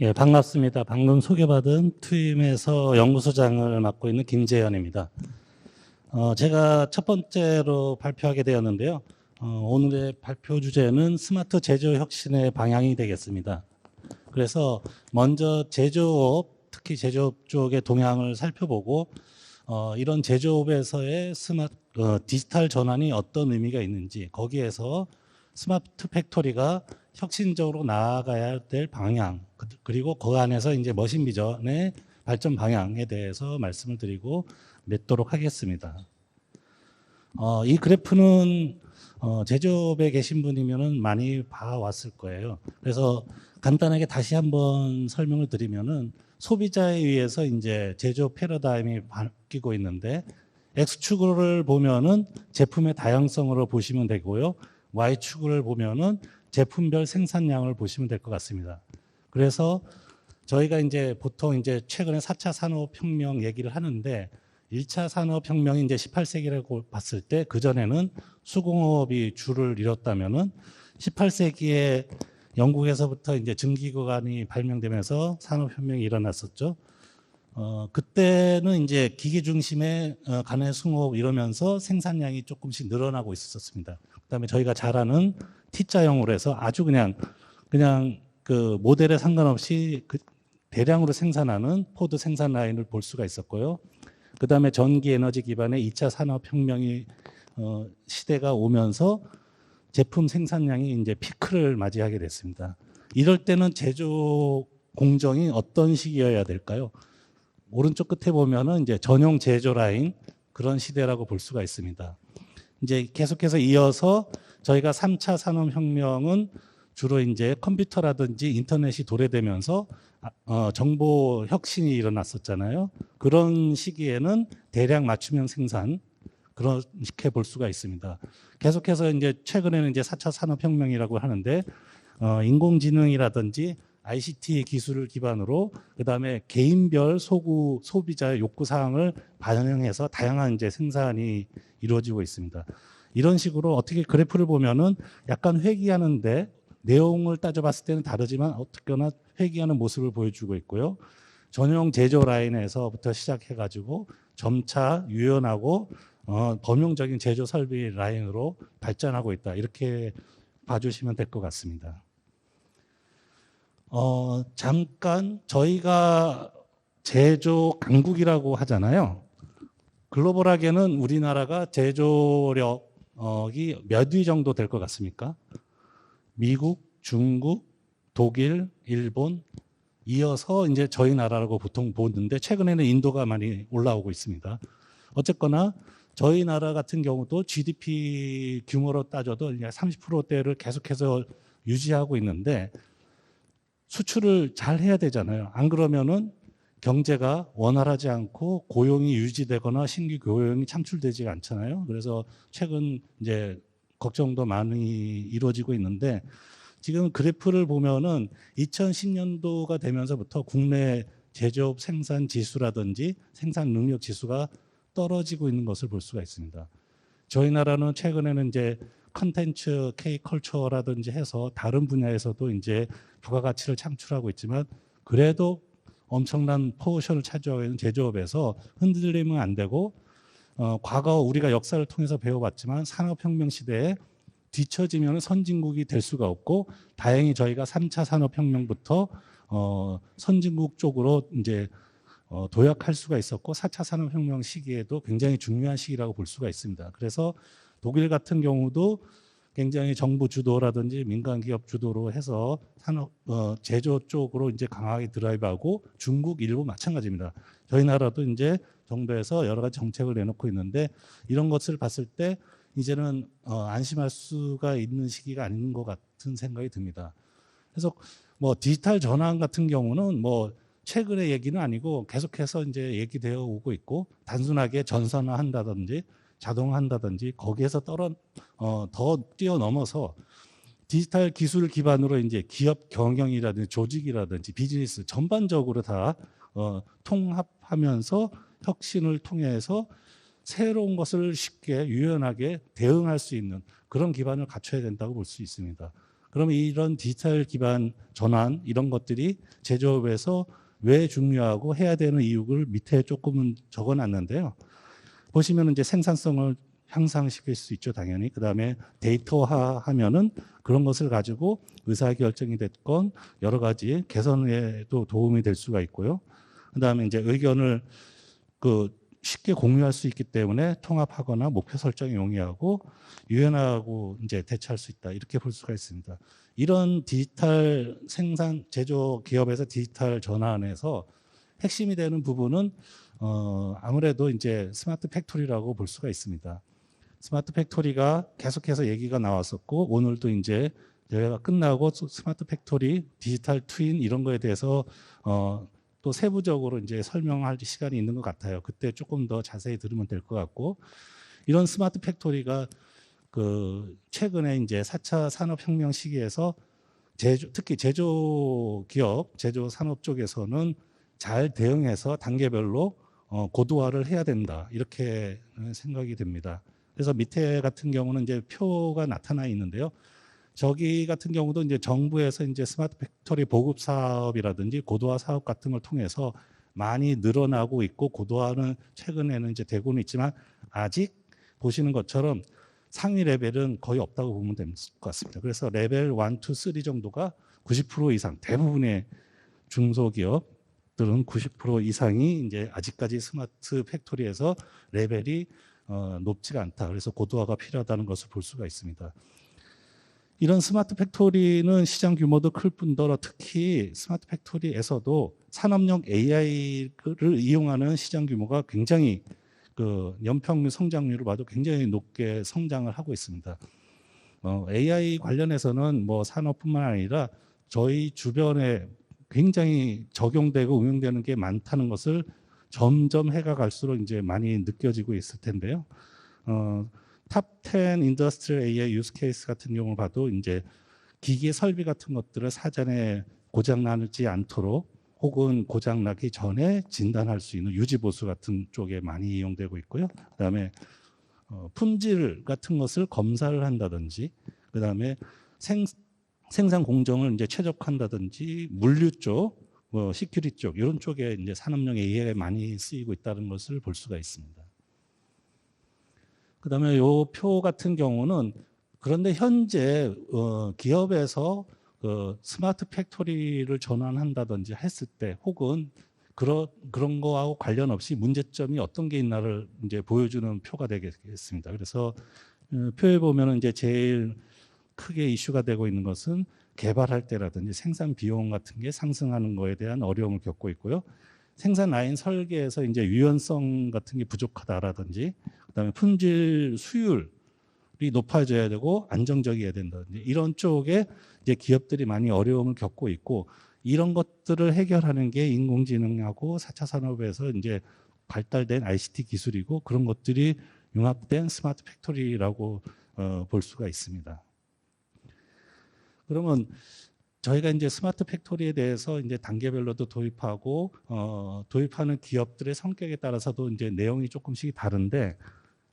예, 반갑습니다. 방금 소개받은 투임에서 연구소장을 맡고 있는 김재현입니다. 제가 첫 번째로 발표하게 되었는데요. 오늘의 발표 주제는 스마트 제조 혁신의 방향이 되겠습니다. 그래서 먼저 제조업, 특히 제조업 쪽의 동향을 살펴보고 이런 제조업에서의 디지털 전환이 어떤 의미가 있는지, 거기에서 스마트 팩토리가 혁신적으로 나아가야 될 방향, 그리고 그 안에서 이제 머신 비전의 발전 방향에 대해서 말씀을 드리고 맺도록 하겠습니다. 이 그래프는 제조업에 계신 분이면은 많이 봐왔을 거예요. 그래서 간단하게 다시 한번 설명을 드리면은 소비자에 의해서 이제 제조업 패러다임이 바뀌고 있는데, X축을 보면은 제품의 다양성으로 보시면 되고요. Y축을 보면은 제품별 생산량을 보시면 될 것 같습니다. 그래서 저희가 이제 보통 이제 최근에 4차 산업혁명 얘기를 하는데, 1차 산업혁명이 이제 18세기라고 봤을 때, 그전에는 수공업이 주를 이뤘다면은 18세기에 영국에서부터 이제 증기구간이 발명되면서 산업혁명이 일어났었죠. 그때는 이제 기계 중심의 간의 수공업 이러면서 생산량이 조금씩 늘어나고 있었습니다. 그다음에 저희가 잘 아는 T자형으로 해서 아주 그냥 그 모델에 상관없이 대량으로 생산하는 포드 생산 라인을 볼 수가 있었고요. 그다음에 전기 에너지 기반의 2차 산업혁명이 시대가 오면서 제품 생산량이 이제 피크를 맞이하게 됐습니다. 이럴 때는 제조 공정이 어떤 시기여야 될까요? 오른쪽 끝에 보면은 이제 전용 제조 라인, 그런 시대라고 볼 수가 있습니다. 이제 계속해서 이어서 저희가 3차 산업혁명은 주로 이제 컴퓨터라든지 인터넷이 도래되면서 정보 혁신이 일어났었잖아요. 그런 시기에는 대량 맞춤형 생산, 그렇게 볼 수가 있습니다. 계속해서 이제 최근에는 이제 4차 산업혁명이라고 하는데, 인공지능이라든지 ICT 기술을 기반으로, 그다음에 개인별 소비자의 요구 사항을 반영해서 다양한 이제 생산이 이루어지고 있습니다. 이런 식으로 어떻게 그래프를 보면은 약간 회귀하는데, 내용을 따져봤을 때는 다르지만 어떻게나 회귀하는 모습을 보여주고 있고요. 전용 제조 라인에서부터 시작해가지고 점차 유연하고 범용적인 제조 설비 라인으로 발전하고 있다, 이렇게 봐주시면 될 것 같습니다. 잠깐, 저희가 제조 강국이라고 하잖아요. 글로벌하게는 우리나라가 제조력이 몇 위 정도 될 것 같습니까? 미국, 중국, 독일, 일본, 이어서 이제 저희 나라라고 보통 보는데, 최근에는 인도가 많이 올라오고 있습니다. 어쨌거나 저희 나라 같은 경우도 GDP 규모로 따져도 30%대를 계속해서 유지하고 있는데, 수출을 잘 해야 되잖아요. 안 그러면은 경제가 원활하지 않고 고용이 유지되거나 신규 고용이 창출되지가 않잖아요. 그래서 최근 이제 걱정도 많이 이루어지고 있는데, 지금 그래프를 보면은 2010년도가 되면서부터 국내 제조업 생산 지수라든지 생산 능력 지수가 떨어지고 있는 것을 볼 수가 있습니다. 저희 나라는 최근에는 이제 컨텐츠 K컬처라든지 해서 다른 분야에서도 이제 부가가치를 창출하고 있지만, 그래도 엄청난 포션을 차지하고 있는 제조업에서 흔들리면 안 되고, 과거 우리가 역사를 통해서 배워봤지만 산업혁명 시대에 뒤처지면 선진국이 될 수가 없고, 다행히 저희가 3차 산업혁명부터 선진국 쪽으로 이제 도약할 수가 있었고, 4차 산업혁명 시기에도 굉장히 중요한 시기라고 볼 수가 있습니다. 그래서 독일 같은 경우도 굉장히 정부 주도라든지 민간 기업 주도로 해서 제조 쪽으로 이제 강하게 드라이브하고, 중국, 일본 마찬가지입니다. 저희 나라도 이제 정부에서 여러 가지 정책을 내놓고 있는데, 이런 것을 봤을 때 이제는 안심할 수가 있는 시기가 아닌 것 같은 생각이 듭니다. 그래서 뭐 디지털 전환 같은 경우는 뭐 최근의 얘기는 아니고 계속해서 이제 얘기되어 오고 있고, 단순하게 전산화한다든지 자동화한다든지 거기에서 더 뛰어넘어서 디지털 기술 기반으로 이제 기업 경영이라든지 조직이라든지 비즈니스 전반적으로 다 통합하면서 혁신을 통해서 새로운 것을 쉽게 유연하게 대응할 수 있는 그런 기반을 갖춰야 된다고 볼 수 있습니다. 그러면 이런 디지털 기반 전환 이런 것들이 제조업에서 왜 중요하고 해야 되는 이유를 밑에 조금은 적어놨는데요. 보시면 이제 생산성을 향상시킬 수 있죠, 당연히. 그 다음에 데이터화하면은 그런 것을 가지고 의사결정이 됐건 여러 가지 개선에도 도움이 될 수가 있고요. 그 다음에 이제 의견을 쉽게 공유할 수 있기 때문에 통합하거나 목표 설정이 용이하고 유연하고 이제 대처할 수 있다. 이렇게 볼 수가 있습니다. 이런 디지털 생산 제조 기업에서 디지털 전환에서 핵심이 되는 부분은 아무래도 이제 스마트 팩토리라고 볼 수가 있습니다. 스마트 팩토리가 계속해서 얘기가 나왔었고 오늘도 이제 대회가 끝나고 스마트 팩토리, 디지털 트윈 이런 거에 대해서 또 세부적으로 이제 설명할 시간이 있는 것 같아요. 그때 조금 더 자세히 들으면 될 것 같고 이런 스마트 팩토리가 최근에 이제 4차 산업혁명 시기에서 특히 제조 기업, 제조 산업 쪽에서는 잘 대응해서 단계별로 고도화를 해야 된다. 이렇게 생각이 됩니다. 그래서 밑에 같은 경우는 이제 표가 나타나 있는데요. 저기 같은 경우도 이제 정부에서 이제 스마트 팩토리 보급 사업이라든지 고도화 사업 같은 걸 통해서 많이 늘어나고 있고 고도화는 최근에는 이제 되고는 있지만 아직 보시는 것처럼 상위 레벨은 거의 없다고 보면 될 것 같습니다. 그래서 레벨 1, 2, 3 정도가 90% 이상 대부분의 중소기업들은 90% 이상이 이제 아직까지 스마트 팩토리에서 레벨이 높지가 않다. 그래서 고도화가 필요하다는 것을 볼 수가 있습니다. 이런 스마트 팩토리는 시장 규모도 클 뿐더러 특히 스마트 팩토리에서도 산업용 AI를 이용하는 시장 규모가 굉장히 연평균 성장률을 봐도 굉장히 높게 성장을 하고 있습니다. AI 관련해서는 뭐 산업뿐만 아니라 저희 주변에 굉장히 적용되고 응용되는 게 많다는 것을 점점 해가 갈수록 이제 많이 느껴지고 있을 텐데요. 탑10 인더스트리얼 AI 유스 케이스 같은 경우를 봐도 이제 기기 설비 같은 것들을 사전에 고장 나지 않도록 혹은 고장 나기 전에 진단할 수 있는 유지 보수 같은 쪽에 많이 이용되고 있고요. 그다음에 품질 같은 것을 검사를 한다든지, 그다음에 생산 공정을 이제 최적화한다든지, 물류 쪽, 시큐리 쪽 이런 쪽에 이제 산업용 AI가 많이 쓰이고 있다는 것을 볼 수가 있습니다. 그다음에 요 표 같은 경우는 그런데 현재 기업에서 스마트 팩토리를 전환한다든지 했을 때 혹은 그런 거하고 관련 없이 문제점이 어떤 게 있나를 이제 보여주는 표가 되겠습니다. 그래서 표에 보면은 이제 제일 크게 이슈가 되고 있는 것은 개발할 때라든지 생산 비용 같은 게 상승하는 거에 대한 어려움을 겪고 있고요. 생산 라인 설계에서 이제 유연성 같은 게 부족하다라든지, 그다음에 품질 수율이 높아져야 되고 안정적이어야 된다든지 이런 쪽에 이제 기업들이 많이 어려움을 겪고 있고 이런 것들을 해결하는 게 인공지능하고 4차 산업에서 이제 발달된 ICT 기술이고 그런 것들이 융합된 스마트 팩토리라고 볼 수가 있습니다. 그러면 저희가 이제 스마트 팩토리에 대해서 이제 단계별로도 도입하고 도입하는 기업들의 성격에 따라서도 이제 내용이 조금씩 다른데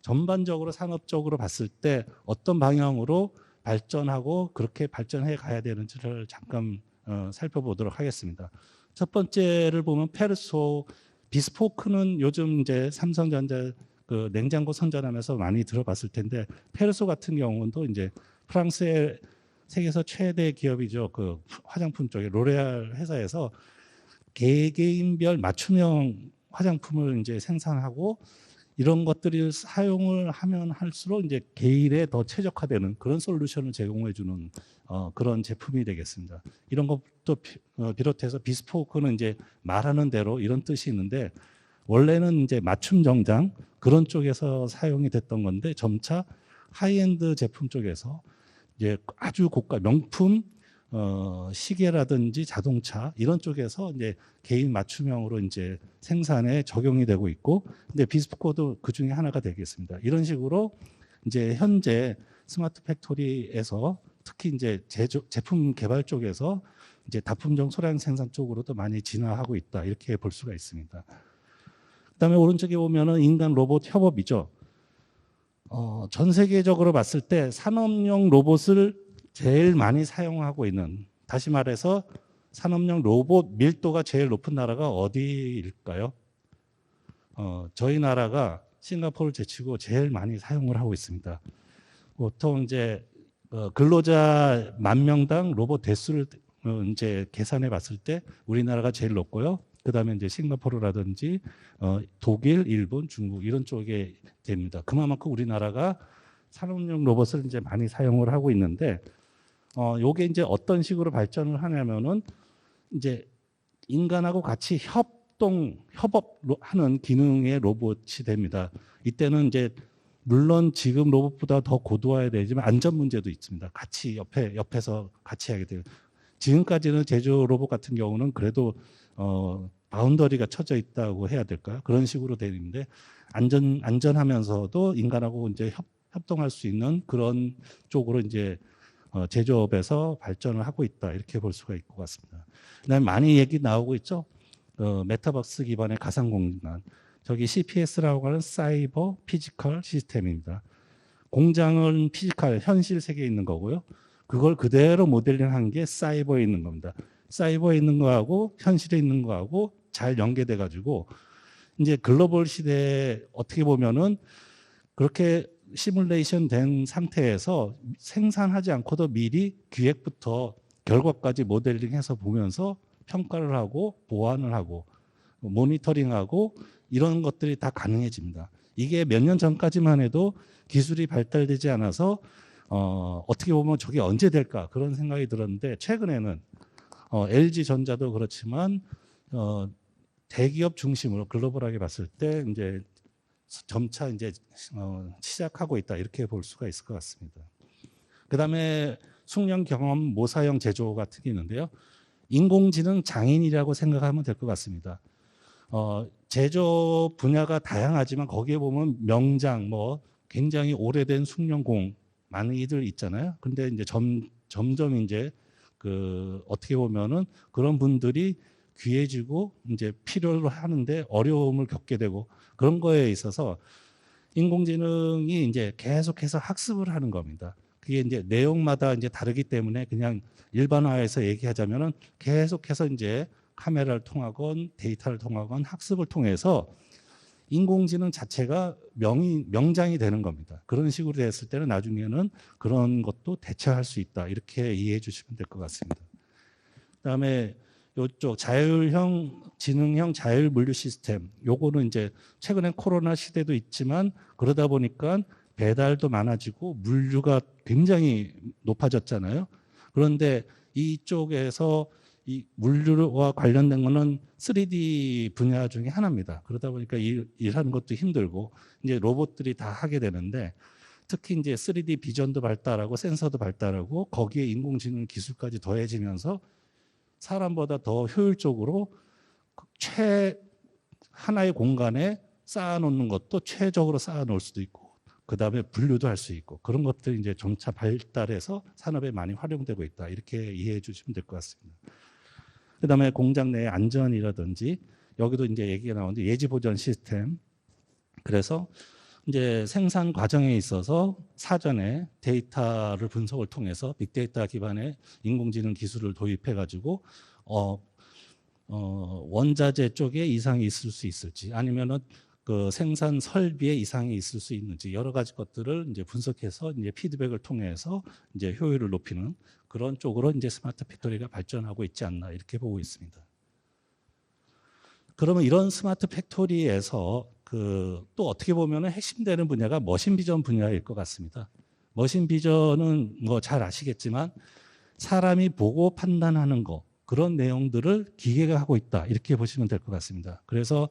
전반적으로 산업적으로 봤을 때 어떤 방향으로 발전하고 그렇게 발전해 가야 되는지를 잠깐 살펴보도록 하겠습니다. 첫 번째를 보면 페르소 비스포크는 요즘 이제 삼성전자 냉장고 선전하면서 많이 들어봤을 텐데 페르소 같은 경우도 이제 프랑스의 세계에서 최대 기업이죠. 화장품 쪽에 로레알 회사에서 개개인별 맞춤형 화장품을 이제 생산하고 이런 것들을 사용을 하면 할수록 이제 개인에 더 최적화되는 그런 솔루션을 제공해 주는 그런 제품이 되겠습니다. 이런 것도 비롯해서 비스포크는 이제 말하는 대로 이런 뜻이 있는데 원래는 이제 맞춤 정장 그런 쪽에서 사용이 됐던 건데 점차 하이엔드 제품 쪽에서 이제 아주 고가 명품 시계라든지 자동차 이런 쪽에서 이제 개인 맞춤형으로 이제 생산에 적용이 되고 있고, 근데 비스포크도 그 중에 하나가 되겠습니다. 이런 식으로 이제 현재 스마트 팩토리에서 특히 이제 제품 개발 쪽에서 이제 다품종 소량 생산 쪽으로도 많이 진화하고 있다 이렇게 볼 수가 있습니다. 그다음에 오른쪽에 보면은 인간 로봇 협업이죠. 전 세계적으로 봤을 때 산업용 로봇을 제일 많이 사용하고 있는, 다시 말해서 산업용 로봇 밀도가 제일 높은 나라가 어디일까요? 저희 나라가 싱가포르를 제치고 제일 많이 사용을 하고 있습니다. 보통 이제 근로자 10,000명당 로봇 대수를 이제 계산해 봤을 때 우리나라가 제일 높고요. 그다음에 이제 싱가포르라든지 독일, 일본, 중국 이런 쪽에 됩니다. 그만큼 우리나라가 산업용 로봇을 이제 많이 사용을 하고 있는데 요게 이제 어떤 식으로 발전을 하냐면은 이제 인간하고 같이 협업하는 기능의 로봇이 됩니다. 이때는 이제 물론 지금 로봇보다 더 고도화해야 되지만 안전 문제도 있습니다. 같이 옆에서 같이 하게 돼요. 지금까지는 제조 로봇 같은 경우는 그래도 바운더리가 쳐져 있다고 해야 될까요? 그런 식으로 되는데 안전하면서도 인간하고 이제 협동할 수 있는 그런 쪽으로 이제 제조업에서 발전을 하고 있다 이렇게 볼 수가 있을 것 같습니다. 그다음에 많이 얘기 나오고 있죠. 메타버스 기반의 가상 공간. 저기 CPS라고 하는 사이버 피지컬 시스템입니다. 공장은 피지컬 현실 세계에 있는 거고요. 그걸 그대로 모델링한 게 사이버에 있는 겁니다. 사이버에 있는 거하고 현실에 있는 거하고 잘 연계돼 가지고 이제 글로벌 시대에 어떻게 보면은 그렇게 시뮬레이션 된 상태에서 생산하지 않고도 미리 기획부터 결과까지 모델링해서 보면서 평가를 하고 보완을 하고 모니터링하고 이런 것들이 다 가능해집니다. 이게 몇 년 전까지만 해도 기술이 발달되지 않아서 어떻게 보면 저게 언제 될까 그런 생각이 들었는데 최근에는 LG전자도 그렇지만 대기업 중심으로 글로벌하게 봤을 때 이제 점차 이제 시작하고 있다 이렇게 볼 수가 있을 것 같습니다. 그다음에 숙련 경험 모사형 제조 같은 게 있는데요. 인공지능 장인이라고 생각하면 될 것 같습니다. 제조 분야가 다양하지만 거기에 보면 명장 뭐 굉장히 오래된 숙련공 많이들 있잖아요. 근데 이제 점점 이제 어떻게 보면은 그런 분들이 귀해지고 이제 필요로 하는데 어려움을 겪게 되고 그런 거에 있어서 인공지능이 이제 계속해서 학습을 하는 겁니다. 그게 이제 내용마다 이제 다르기 때문에 그냥 일반화해서 얘기하자면은 계속해서 이제 카메라를 통하건 데이터를 통하건 학습을 통해서 인공지능 자체가 명장이 되는 겁니다. 그런 식으로 됐을 때는 나중에는 그런 것도 대처할 수 있다. 이렇게 이해해 주시면 될 것 같습니다. 그다음에 이쪽 자율형 지능형 자율 물류 시스템 요거는 이제 최근에 코로나 시대도 있지만 그러다 보니까 배달도 많아지고 물류가 굉장히 높아졌잖아요. 그런데 이쪽에서 이 물류와 관련된 거는 3D 분야 중에 하나입니다. 그러다 보니까 일하는 것도 힘들고 이제 로봇들이 다 하게 되는데 특히 이제 3D 비전도 발달하고 센서도 발달하고 거기에 인공지능 기술까지 더해지면서 사람보다 더 효율적으로 하나의 공간에 쌓아놓는 것도 최적으로 쌓아놓을 수도 있고 그 다음에 분류도 할 수 있고 그런 것들이 이제 점차 발달해서 산업에 많이 활용되고 있다 이렇게 이해해 주시면 될 것 같습니다. 그 다음에 공장 내 안전이라든지 여기도 이제 얘기가 나오는데 예지 보전 시스템 그래서 이제 생산 과정에 있어서 사전에 데이터를 분석을 통해서 빅데이터 기반의 인공지능 기술을 도입해 가지고 원자재 쪽에 이상이 있을 수 있을지 아니면은 그 생산 설비에 이상이 있을 수 있는지 여러 가지 것들을 이제 분석해서 이제 피드백을 통해서 이제 효율을 높이는 그런 쪽으로 이제 스마트 팩토리가 발전하고 있지 않나 이렇게 보고 있습니다. 그러면 이런 스마트 팩토리에서 또 어떻게 보면 핵심되는 분야가 머신 비전 분야일 것 같습니다. 머신 비전은 뭐 잘 아시겠지만 사람이 보고 판단하는 거 그런 내용들을 기계가 하고 있다 이렇게 보시면 될 것 같습니다. 그래서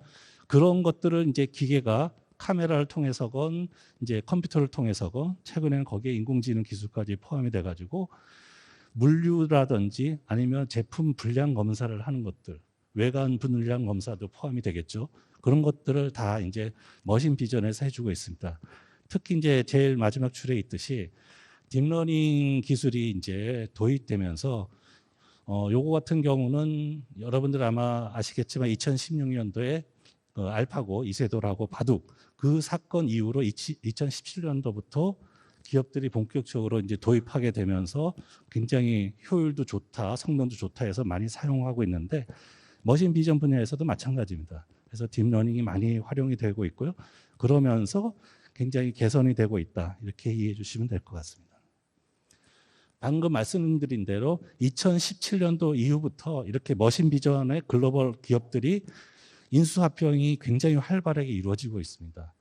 그런 것들을 이제 기계가 카메라를 통해서건 이제 컴퓨터를 통해서건 최근에는 거기에 인공지능 기술까지 포함이 돼가지고 물류라든지 아니면 제품 불량 검사를 하는 것들 외관 불량 검사도 포함이 되겠죠. 그런 것들을 다 이제 머신 비전에서 해주고 있습니다. 특히 이제 제일 마지막 줄에 있듯이 딥러닝 기술이 이제 도입되면서 요거 같은 경우는 여러분들 아마 아시겠지만 2016년도에 알파고 이세돌하고 바둑 그 사건 이후로 2017년도부터 기업들이 본격적으로 이제 도입하게 되면서 굉장히 효율도 좋다, 성능도 좋다 해서 많이 사용하고 있는데 머신 비전 분야에서도 마찬가지입니다. 그래서 딥러닝이 많이 활용이 되고 있고요. 그러면서 굉장히 개선이 되고 있다. 이렇게 이해해 주시면 될 것 같습니다. 방금 말씀드린 대로 2017년도 이후부터 이렇게 머신 비전의 글로벌 기업들이 인수합병이 굉장히 활발하게 이루어지고 있습니다.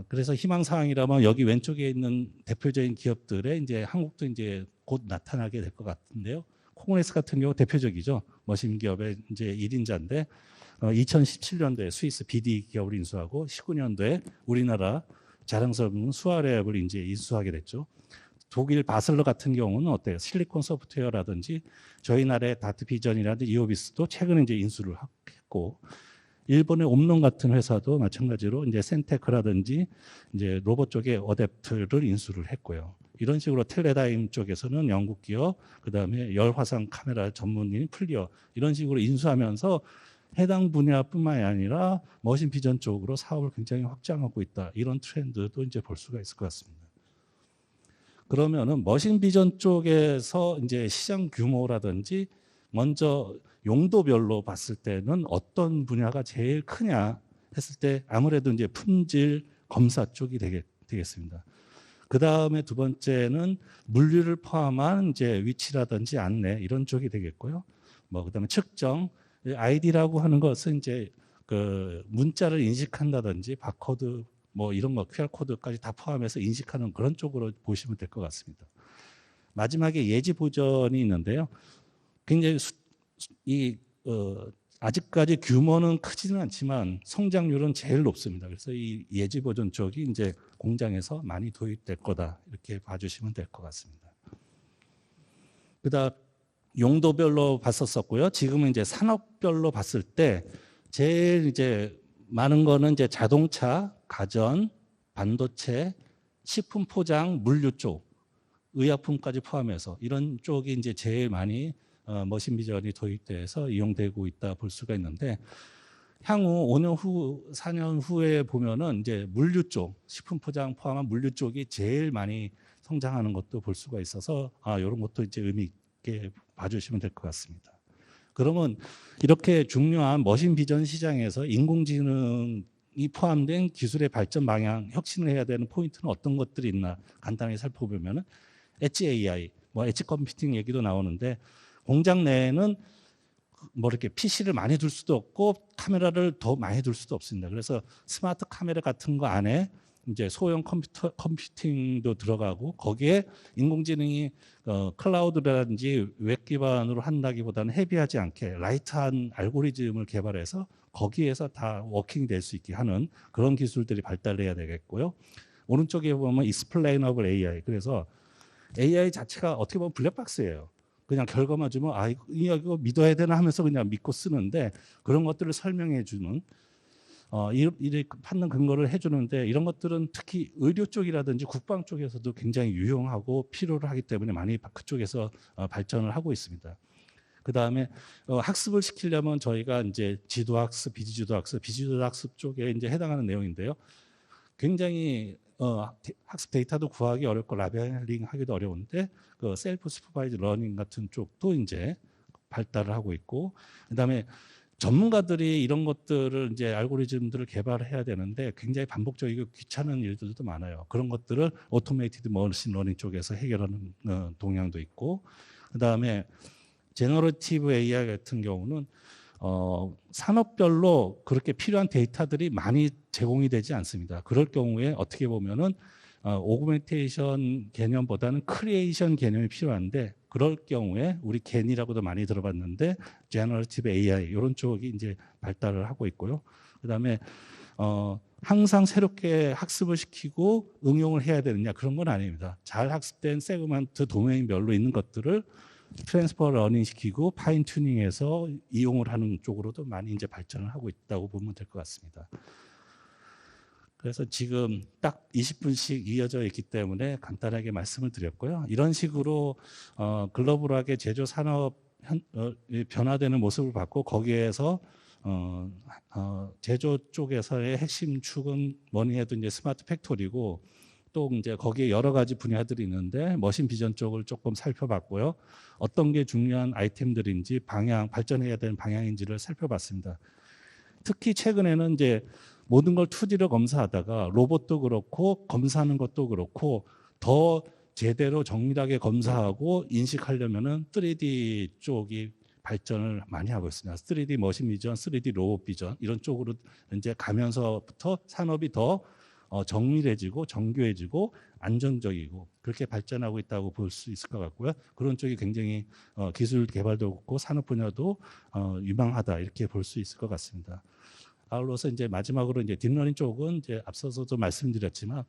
그래서 희망사항이라면 여기 왼쪽에 있는 대표적인 기업들의 이제 한국도 이제 곧 나타나게 될 것 같은데요. 코그네스 같은 경우 대표적이죠. 머신 기업의 이제 1인자인데 2017년도에 스위스 BD 기업을 인수하고 19년도에 우리나라 자랑스러운 수아랩을 이제 인수하게 됐죠. 독일 바슬러 같은 경우는 어때요? 실리콘 소프트웨어라든지 저희 나라의 다트비전이라든지 이오비스도 최근에 이제 인수를 했고 일본의 옴론 같은 회사도 마찬가지로 이제 센테크라든지 이제 로봇 쪽의 어댑트를 인수를 했고요. 이런 식으로 텔레다임 쪽에서는 영국 기업, 그다음에 열화상 카메라 전문인 플리어 이런 식으로 인수하면서 해당 분야뿐만이 아니라 머신 비전 쪽으로 사업을 굉장히 확장하고 있다. 이런 트렌드도 이제 볼 수가 있을 것 같습니다. 그러면은 머신 비전 쪽에서 이제 시장 규모라든지 먼저 용도별로 봤을 때는 어떤 분야가 제일 크냐 했을 때 아무래도 이제 품질 검사 쪽이 되겠습니다. 그 다음에 두 번째는 물류를 포함한 이제 위치라든지 안내 이런 쪽이 되겠고요. 뭐 그다음에 측정, ID라고 하는 것은 이제 그 문자를 인식한다든지 바코드 뭐 이런 거 QR 코드까지 다 포함해서 인식하는 그런 쪽으로 보시면 될 것 같습니다. 마지막에 예지 보전이 있는데요. 굉장히 아직까지 규모는 크지는 않지만 성장률은 제일 높습니다. 그래서 이 예지 보전 쪽이 이제 공장에서 많이 도입될 거다 이렇게 봐주시면 될 것 같습니다. 그다음 용도별로 봤었고요. 지금은 이제 산업별로 봤을 때 제일 이제 많은 거는 이제 자동차, 가전, 반도체, 식품 포장, 물류 쪽, 의약품까지 포함해서 이런 쪽이 이제 제일 많이 머신 비전이 도입돼서 이용되고 있다 볼 수가 있는데 향후 5년 후, 4년 후에 보면은 이제 물류 쪽, 식품 포장 포함한 물류 쪽이 제일 많이 성장하는 것도 볼 수가 있어서 이런 것도 이제 의미 있게 봐주시면 될 것 같습니다. 그러면 이렇게 중요한 머신 비전 시장에서 인공지능이 포함된 기술의 발전 방향, 혁신을 해야 되는 포인트는 어떤 것들이 있나 간단히 살펴보면은 엣지 AI, 뭐 엣지 컴퓨팅 얘기도 나오는데 공장 내에는 뭐 이렇게 PC를 많이 둘 수도 없고 카메라를 더 많이 둘 수도 없습니다. 그래서 스마트 카메라 같은 거 안에 이제 소형 컴퓨팅도 들어가고 거기에 인공지능이 클라우드라든지 웹 기반으로 한다기보다는 헤비하지 않게 라이트한 알고리즘을 개발해서 거기에서 다 워킹이 될 수 있게 하는 그런 기술들이 발달해야 되겠고요. 오른쪽에 보면 익스플레이너블 AI. 그래서 AI 자체가 어떻게 보면 블랙박스예요. 그냥 결과만 주면 이거 믿어야 되나 하면서 그냥 믿고 쓰는데 그런 것들을 설명해 주는 이 판단 근거를 해주는데 이런 것들은 특히 의료 쪽이라든지 국방 쪽에서도 굉장히 유용하고 필요를 하기 때문에 많이 그쪽에서 발전을 하고 있습니다. 그 다음에 학습을 시키려면 저희가 이제 지도학습, 비지도학습 쪽에 이제 해당하는 내용인데요. 굉장히 학습 데이터도 구하기 어렵고 라벨링 하기도 어려운데 그 셀프 슈퍼바이즈 러닝 같은 쪽도 이제 발달을 하고 있고 그다음에 전문가들이 이런 것들을 이제 알고리즘들을 개발해야 되는데 굉장히 반복적이고 귀찮은 일들도 많아요. 그런 것들을 오토메이티드 머신 러닝 쪽에서 해결하는 동향도 있고 그다음에 제너러티브 AI 같은 경우는 산업별로 그렇게 필요한 데이터들이 많이 제공이 되지 않습니다. 그럴 경우에 어떻게 보면은 오그멘테이션 개념보다는 크리에이션 개념이 필요한데 그럴 경우에 우리 겐이라고도 많이 들어봤는데 제너러티브 AI 이런 쪽이 이제 발달을 하고 있고요. 그다음에 항상 새롭게 학습을 시키고 응용을 해야 되느냐 그런 건 아닙니다. 잘 학습된 세그먼트 도메인별로 있는 것들을 트랜스퍼 러닝 시키고 파인 튜닝해서 이용을 하는 쪽으로도 많이 이제 발전을 하고 있다고 보면 될 것 같습니다. 그래서 지금 딱 20분씩 이어져 있기 때문에 간단하게 말씀을 드렸고요. 이런 식으로 글로벌하게 제조 산업 변화되는 모습을 봤고 거기에서 제조 쪽에서의 핵심 축은 뭐니 해도 이제 스마트 팩토리고 또 이제 거기에 여러 가지 분야들이 있는데 머신 비전 쪽을 조금 살펴봤고요. 어떤 게 중요한 아이템들인지 발전해야 되는 방향인지를 살펴봤습니다. 특히 최근에는 이제 모든 걸 2D로 검사하다가 로봇도 그렇고 검사하는 것도 그렇고 더 제대로 정밀하게 검사하고 인식하려면은 3D 쪽이 발전을 많이 하고 있습니다. 3D 머신 비전, 3D 로봇 비전 이런 쪽으로 이제 가면서부터 산업이 더 정밀해지고 정교해지고 안정적이고 그렇게 발전하고 있다고 볼 수 있을 것 같고요. 그런 쪽이 굉장히 기술 개발도 그렇고 산업 분야도 유망하다 이렇게 볼 수 있을 것 같습니다. 아울러서 이제 마지막으로 이제 딥러닝 쪽은 이제 앞서서도 말씀드렸지만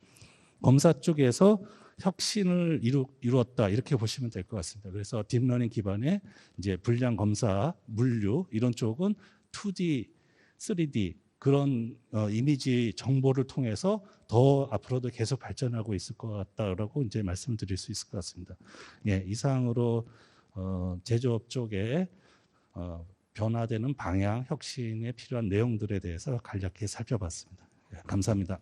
검사 쪽에서 혁신을 이루었다 이렇게 보시면 될 것 같습니다. 그래서 딥러닝 기반의 이제 불량 검사, 물류 이런 쪽은 2D, 3D 그런 이미지 정보를 통해서 더 앞으로도 계속 발전하고 있을 것 같다라고 이제 말씀드릴 수 있을 것 같습니다. 예, 이상으로 제조업 쪽에 변화되는 방향, 혁신에 필요한 내용들에 대해서 간략히 살펴봤습니다. 예, 감사합니다.